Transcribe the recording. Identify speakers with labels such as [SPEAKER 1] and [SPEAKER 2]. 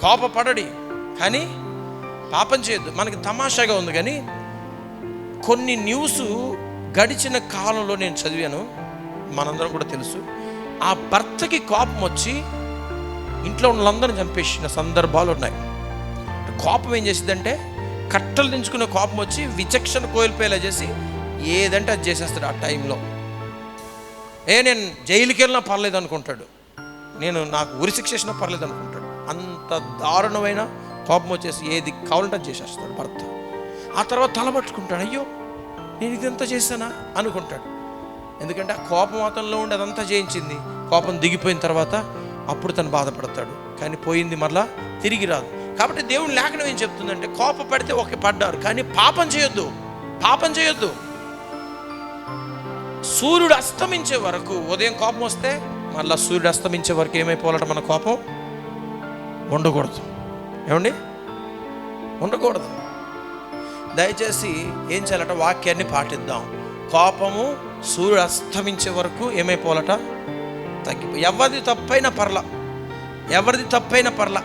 [SPEAKER 1] కోపపడడి, కానీ పాపం చేయొద్దు. మనకి తమాషాగా ఉంది, కానీ కొన్ని న్యూస్ గడిచిన కాలంలో నేను చదివాను, మనందరం కూడా తెలుసు. ఆ భర్తకి కోపం వచ్చి ఇంట్లో ఉన్న వాళ్ళందరినీ చంపేసిన సందర్భాలు ఉన్నాయి. కోపం ఏం చేసిందంటే, కట్టలు దించుకునే కోపం వచ్చి విచక్షణ కోల్పోయేలా చేసి ఏదంటే అది చేసేస్తాడు. ఆ టైంలో నేను జైలుకి వెళ్ళినా పర్లేదు అనుకుంటాడు, నాకు ఉరిశిక్ష చేసినా పర్లేదు అనుకుంటాడు. అంత దారుణమైన కోపం వచ్చేసి ఏది కావాలంటే అది చేసేస్తాడు భర్త. ఆ తర్వాత తలబట్టుకుంటాడు, అయ్యో నేను ఇదంతా చేశానా అనుకుంటాడు. ఎందుకంటే ఆ కోపం అతనిలో ఉండి అదంతా చేయించింది. కోపం దిగిపోయిన తర్వాత అప్పుడు తను బాధపడతాడు, కానీ పోయింది మరలా తిరిగి రాదు. కాబట్టి దేవుని లేఖనం ఏం చెప్తుందంటే, కోపపడితే పడ్డారు, కానీ పాపం చేయొద్దు, పాపం చేయొద్దు. సూర్యుడు అస్తమించే వరకు, ఉదయం కోపం వస్తే మళ్ళీ సూర్యుడు అస్తమించే వరకు ఏమైపోవాలట, మన కోపం ఉండకూడదు. ఏమండి, ఉండకూడదు. దయచేసి ఏం చేయాలట, వాక్యాన్ని పాటిద్దాం. కోపము సూర్యుడు అస్తమించే వరకు ఏమైపోవాలట, తగ్గిపో. ఎవరిది తప్పైనా పర్లా.